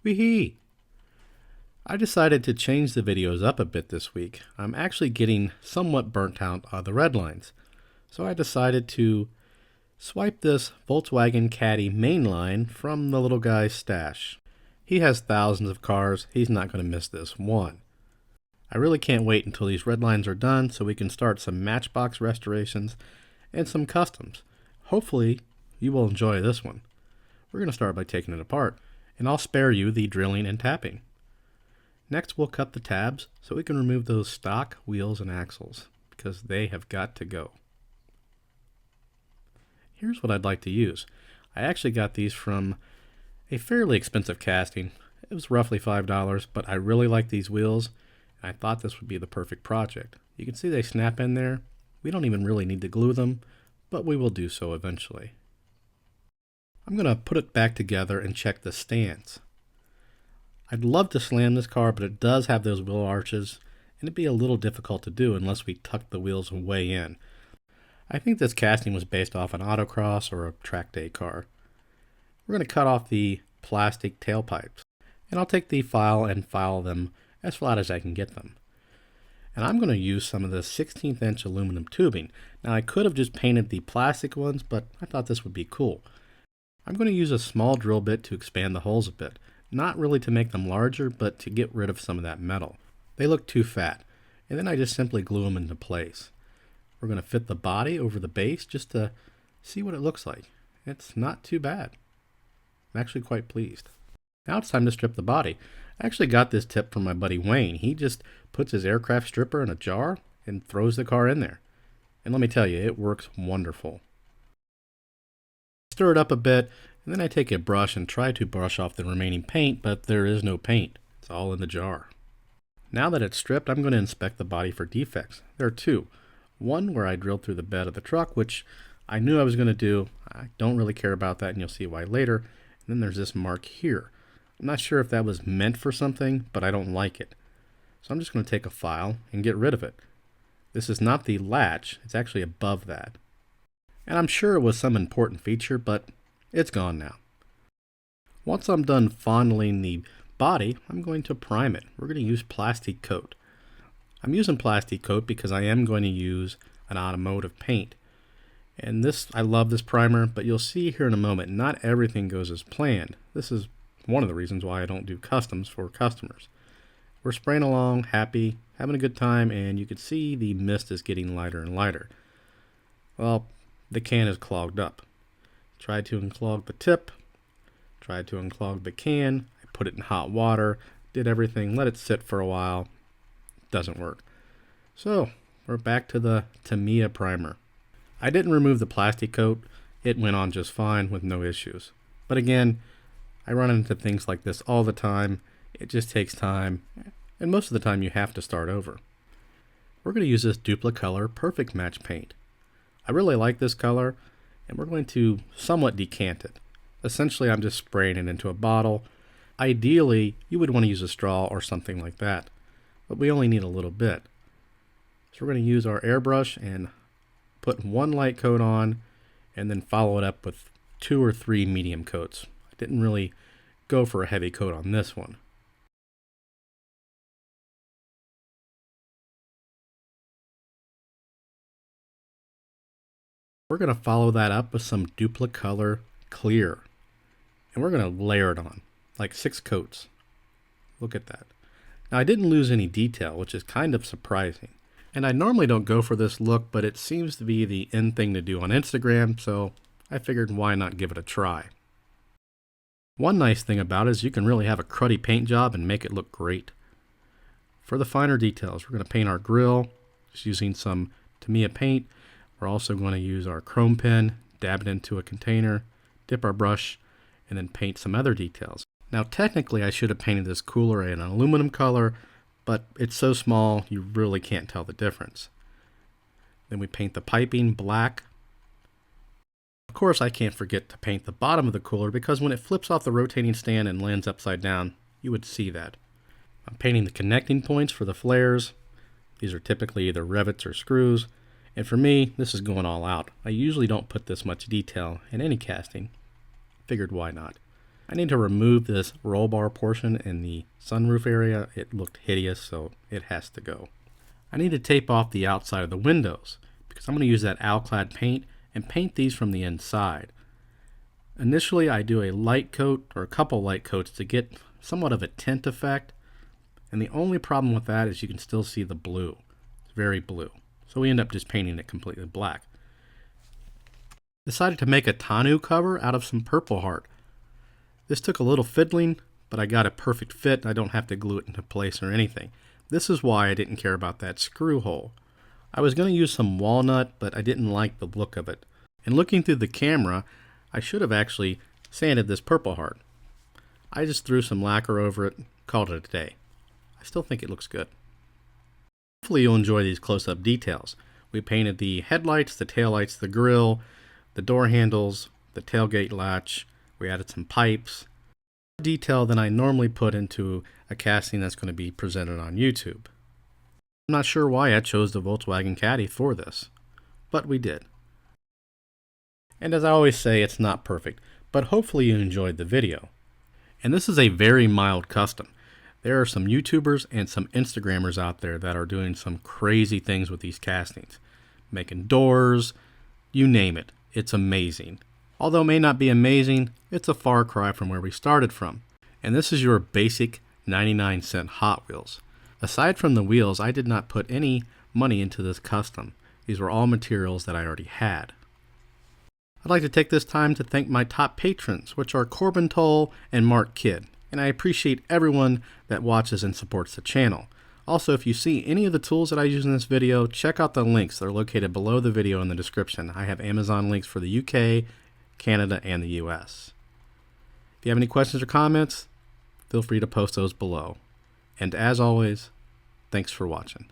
Wee-hee! I decided to change the videos up a bit this week. I'm actually getting somewhat burnt out on the red lines. So I decided to swipe this Volkswagen Caddy mainline from the little guy's stash. He has thousands of cars. He's not going to miss this one. I really can't wait until these red lines are done so we can start some matchbox restorations and some customs. Hopefully you will enjoy this one. We're going to start by taking it apart, and I'll spare you the drilling and tapping. Next we'll cut the tabs so we can remove those stock wheels and axles because they have got to go. Here's what I'd like to use. I actually got these from a fairly expensive casting. It was roughly $5, but I really like these wheels. I thought this would be the perfect project. You can see they snap in there. We don't even really need to glue them, but we will do so eventually. I'm going to put it back together and check the stance. I'd love to slam this car, but it does have those wheel arches, and it'd be a little difficult to do unless we tuck the wheels way in. I think this casting was based off an autocross or a track day car. We're going to cut off the plastic tailpipes, and I'll take the file and file them as flat as I can get them. And I'm going to use some of the 16th inch aluminum tubing. Now I could have just painted the plastic ones, but I thought this would be cool. I'm going to use a small drill bit to expand the holes a bit. Not really to make them larger, but to get rid of some of that metal. They look too fat, and then I just simply glue them into place. We're going to fit the body over the base just to see what it looks like. It's not too bad. I'm actually quite pleased. Now it's time to strip the body. I actually got this tip from my buddy Wayne. He just puts his aircraft stripper in a jar and throws the car in there. And let me tell you, it works wonderful. Stir it up a bit, and then I take a brush and try to brush off the remaining paint, but there is no paint. It's all in the jar. Now that it's stripped, I'm going to inspect the body for defects. There are two. One where I drilled through the bed of the truck, which I knew I was going to do. I don't really care about that, and you'll see why later. And then there's this mark here. I'm not sure if that was meant for something, but I don't like it. So I'm just going to take a file and get rid of it. This is not the latch. It's actually above that. And I'm sure it was some important feature, but it's gone now. Once I'm done fondling the body, I'm going to prime it. We're going to use plastic coat. I'm using plastic coat because I am going to use an automotive paint. And this, I love this primer, but you'll see here in a moment, not everything goes as planned. This is one of the reasons why I don't do customs for customers. We're spraying along, happy, having a good time, and you can see the mist is getting lighter and lighter. Well, the can is clogged up. Tried to unclog the tip, tried to unclog the can, I put it in hot water, did everything, let it sit for a while. Doesn't work. So we're back to the Tamiya primer. I didn't remove the plastic coat. It went on just fine with no issues. But again, I run into things like this all the time. It just takes time, and most of the time you have to start over. We're going to use this Duplicolor Perfect Match paint. I really like this color, and we're going to somewhat decant it. Essentially, I'm just spraying it into a bottle. Ideally, you would want to use a straw or something like that, but we only need a little bit. So we're going to use our airbrush and put one light coat on, and then follow it up with 2 or 3 medium coats. I didn't really go for a heavy coat on this one. We're going to follow that up with some Duplicolor Clear. And we're going to layer it on, like 6 coats. Look at that. Now I didn't lose any detail, which is kind of surprising. And I normally don't go for this look, but it seems to be the in thing to do on Instagram, so I figured why not give it a try. One nice thing about it is you can really have a cruddy paint job and make it look great. For the finer details, we're going to paint our grille, just using some Tamiya paint. We're also going to use our chrome pen, dab it into a container, dip our brush, and then paint some other details. Now technically I should have painted this cooler in an aluminum color, but it's so small you really can't tell the difference. Then we paint the piping black. Of course I can't forget to paint the bottom of the cooler because when it flips off the rotating stand and lands upside down, you would see that. I'm painting the connecting points for the flares. These are typically either rivets or screws. And for me, this is going all out. I usually don't put this much detail in any casting. Figured why not. I need to remove this roll bar portion in the sunroof area. It looked hideous, so it has to go. I need to tape off the outside of the windows because I'm going to use that Alclad paint and paint these from the inside. Initially, I do a light coat or a couple light coats to get somewhat of a tint effect, and the only problem with that is you can still see the blue. It's very blue. So we end up just painting it completely black. Decided to make a tonneau cover out of some Purple Heart. This took a little fiddling, but I got a perfect fit. I don't have to glue it into place or anything. This is why I didn't care about that screw hole. I was going to use some walnut, but I didn't like the look of it. And looking through the camera, I should have actually sanded this Purple Heart. I just threw some lacquer over it, called it a day. I still think it looks good. Hopefully you'll enjoy these close-up details. We painted the headlights, the taillights, the grille, the door handles, the tailgate latch. We added some pipes. More detail than I normally put into a casting that's going to be presented on YouTube. I'm not sure why I chose the Volkswagen Caddy for this, but we did. And as I always say, it's not perfect, but hopefully you enjoyed the video. And this is a very mild custom. There are some YouTubers and some Instagrammers out there that are doing some crazy things with these castings. Making doors, you name it. It's amazing. Although it may not be amazing, it's a far cry from where we started from. And this is your basic 99-cent Hot Wheels. Aside from the wheels, I did not put any money into this custom. These were all materials that I already had. I'd like to take this time to thank my top patrons, which are Corbin Toll and Mark Kidd. And I appreciate everyone that watches and supports the channel. Also, if you see any of the tools that I use in this video, check out the links. They're located below the video in the description. I have Amazon links for the UK, Canada, and the US. If you have any questions or comments, feel free to post those below. And as always, thanks for watching.